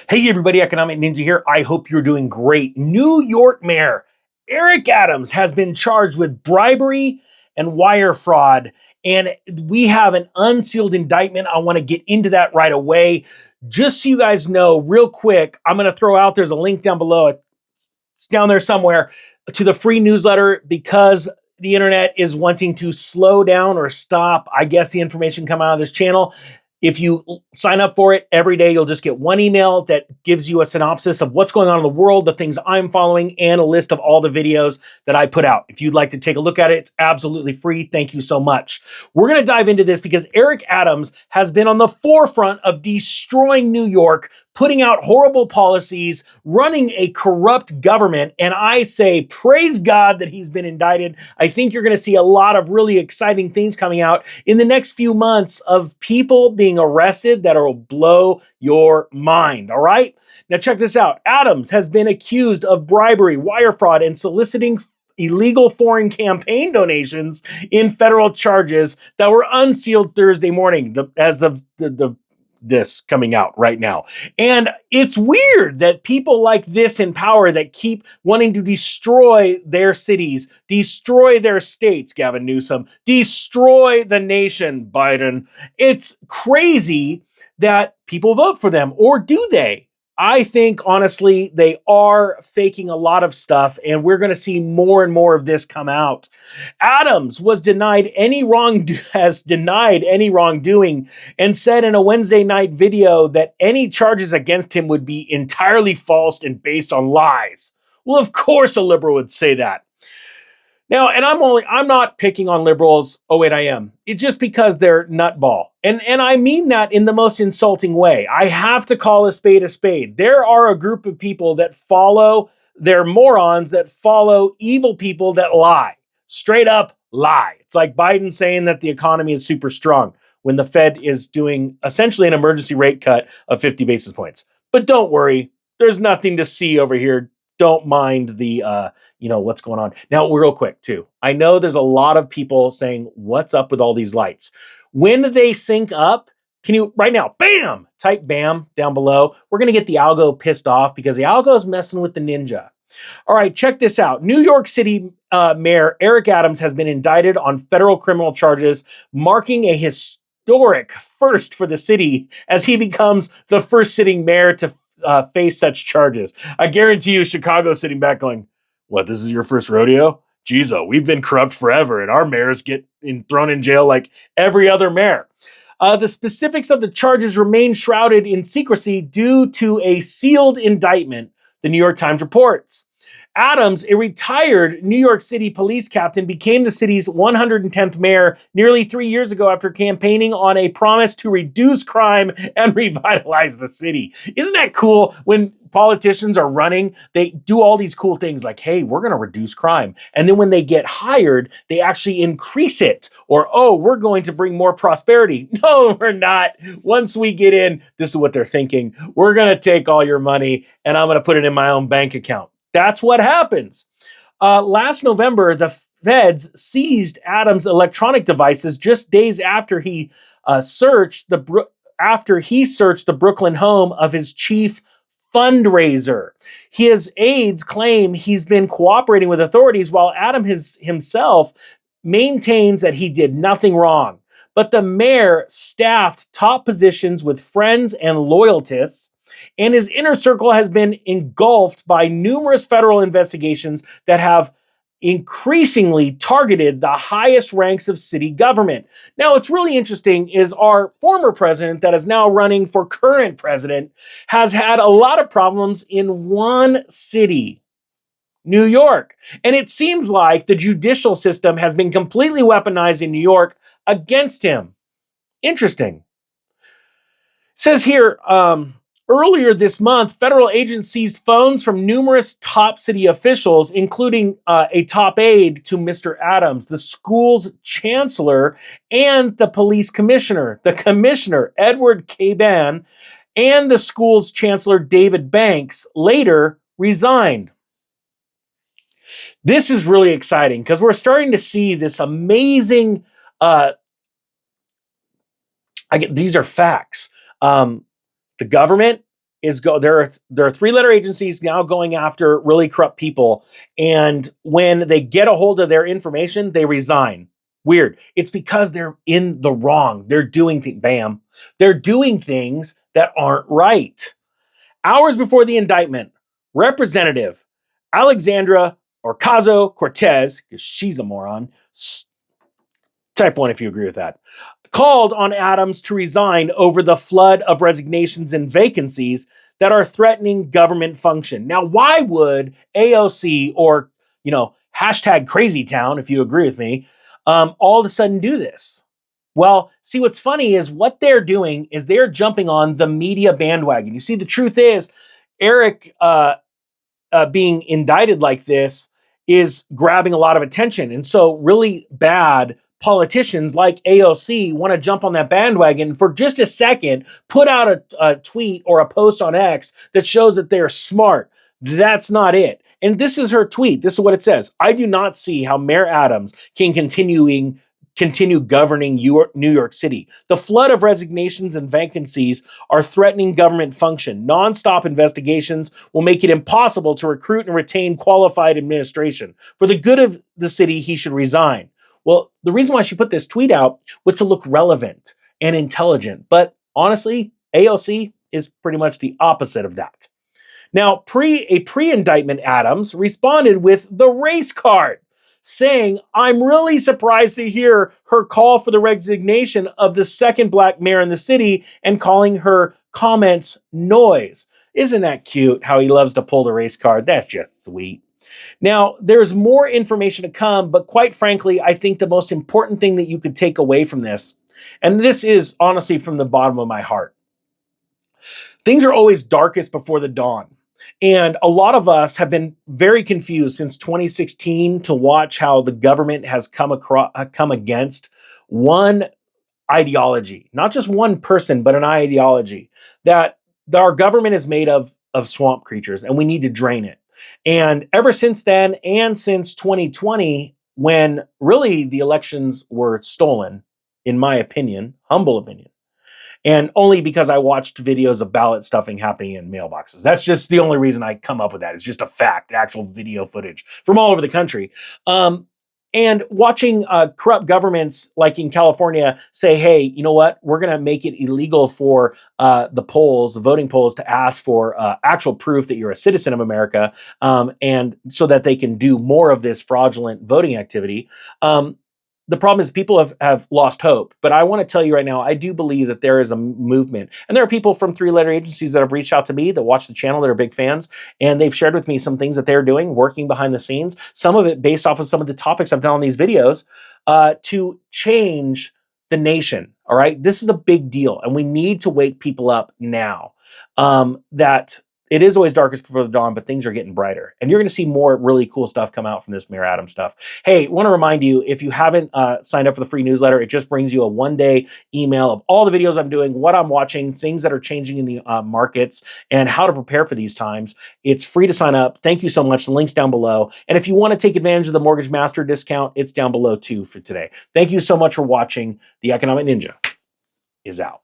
Hey everybody, Economic Ninja here. I hope you're doing great. New York Mayor Eric Adams has been charged with bribery and wire fraud, and we have an unsealed indictment. I want to get into that right away. Just so you guys know, real quick, I'm going to throw out there's a link down below. It's down there somewhere to the free newsletter because the internet is wanting to slow down or stop, I guess, the information coming out of this channel. If you sign up for it every day, you'll just get one email that gives you a synopsis of what's going on in the world, the things I'm following, and a list of all the videos that I put out. If you'd like to take a look at it, it's absolutely free. Thank you so much. We're going to dive into this because Eric Adams has been on the forefront of destroying New York, putting out horrible policies, running a corrupt government, and I say praise God that he's been indicted. I think you're going to see a lot of really exciting things coming out in the next few months of people being arrested that will blow your mind, all right? Now check this out. Adams has been accused of bribery, wire fraud, and soliciting illegal foreign campaign donations in federal charges that were unsealed Thursday morning, as of this coming out right now. And it's weird that people like this in power that keep wanting to destroy their cities, destroy their states, Gavin Newsom, destroy the nation, Biden. It's crazy that people vote for them, or do they? I think, honestly, they are faking a lot of stuff, and we're going to see more and more of this come out. Adams was has denied any wrongdoing and said in a Wednesday night video that any charges against him would be entirely false and based on lies. Well, of course a liberal would say that. Now, and I'm not picking on liberals. Oh, wait, I am. It's just because they're nutball. And I mean that in the most insulting way. I have to call a spade a spade. There are a group of people that they're morons that follow evil people that lie. Straight up lie. It's like Biden saying that the economy is super strong when the Fed is doing essentially an emergency rate cut of 50 basis points. But don't worry, there's nothing to see over here. Don't mind the what's going on. Now, real quick too, I know there's a lot of people saying, what's up with all these lights? When they sync up, can you right now, bam, type bam down below. We're going to get the algo pissed off because the algo is messing with the ninja. All right, check this out. New York City Mayor Eric Adams has been indicted on federal criminal charges, marking a historic first for the city as he becomes the first sitting mayor to face such charges. I guarantee you Chicago's sitting back going, what, this is your first rodeo? Geez, we've been corrupt forever, and our mayors get thrown in jail like every other mayor. The specifics of the charges remain shrouded in secrecy due to a sealed indictment, the New York Times reports. Adams, a retired New York City police captain, became the city's 110th mayor nearly 3 years ago after campaigning on a promise to reduce crime and revitalize the city. Isn't that cool? When politicians are running, they do all these cool things like, hey, we're going to reduce crime. And then when they get hired, they actually increase it. Or, oh, we're going to bring more prosperity. No, we're not. Once we get in, this is what they're thinking. We're going to take all your money and I'm going to put it in my own bank account. That's what happens. Last November, the feds seized Adams' electronic devices just days after he searched the Brooklyn home of his chief fundraiser. His aides claim he's been cooperating with authorities while Adams himself maintains that he did nothing wrong. But the mayor staffed top positions with friends and loyalists, and his inner circle has been engulfed by numerous federal investigations that have increasingly targeted the highest ranks of city government. Now, what's really interesting is our former president that is now running for current president has had a lot of problems in one city, New York. And it seems like the judicial system has been completely weaponized in New York against him. Interesting. It says here, earlier this month, federal agents seized phones from numerous top city officials, including a top aide to Mr. Adams, the school's chancellor, and the police commissioner. The commissioner, Edward Caban, and the school's chancellor, David Banks, later resigned. This is really exciting because we're starting to see this amazing, these are facts. The government there are three-letter agencies now going after really corrupt people, and when they get a hold of their information, they resign. Weird. It's because they're in the wrong. They're doing They're doing things that aren't right. Hours before the indictment, Representative Alexandra Ocasio-Cortez, because she's a moron, type 1 if you agree with that, called on Adams to resign over the flood of resignations and vacancies that are threatening government function. Now, why would AOC or, hashtag crazy town, if you agree with me, all of a sudden do this? Well, see, what's funny is what they're doing is they're jumping on the media bandwagon. You see, the truth is, Eric being indicted like this is grabbing a lot of attention. And so really bad politicians like AOC want to jump on that bandwagon for just a second, put out a tweet or a post on X that shows that they're smart. That's not it. And this is her tweet. This is what it says. I do not see how Mayor Adams can continue governing New York City. The flood of resignations and vacancies are threatening government function. Non-stop investigations will make it impossible to recruit and retain qualified administration. For the good of the city, he should resign. Well, the reason why she put this tweet out was to look relevant and intelligent. But honestly, AOC is pretty much the opposite of that. Now, pre-indictment Adams responded with the race card, saying, I'm really surprised to hear her call for the resignation of the second black mayor in the city and calling her comments noise. Isn't that cute how he loves to pull the race card? That's just sweet. Now, there's more information to come, but quite frankly, I think the most important thing that you could take away from this, and this is honestly from the bottom of my heart, things are always darkest before the dawn. And a lot of us have been very confused since 2016 to watch how the government has come against one ideology, not just one person, but an ideology that our government is made of swamp creatures and we need to drain it. And ever since then, and since 2020, when really the elections were stolen, in my opinion, humble opinion, and only because I watched videos of ballot stuffing happening in mailboxes. That's just the only reason I come up with that. It's just a fact, actual video footage from all over the country. And watching corrupt governments like in California say, hey, you know what? We're going to make it illegal for the voting polls to ask for actual proof that you're a citizen of America, and so that they can do more of this fraudulent voting activity. The problem is people have lost hope. But I want to tell you right now, I do believe that there is a movement. And there are people from three-letter agencies that have reached out to me that watch the channel that are big fans. And they've shared with me some things that they're doing, working behind the scenes. Some of it based off of some of the topics I've done on these videos to change the nation. All right. This is a big deal. And we need to wake people up now that it is always darkest before the dawn, but things are getting brighter. And you're going to see more really cool stuff come out from this Mayor Adams stuff. Hey, want to remind you, if you haven't signed up for the free newsletter, it just brings you a one-day email of all the videos I'm doing, what I'm watching, things that are changing in the markets, and how to prepare for these times. It's free to sign up. Thank you so much. The link's down below. And if you want to take advantage of the Mortgage Master discount, it's down below too for today. Thank you so much for watching. The Economic Ninja is out.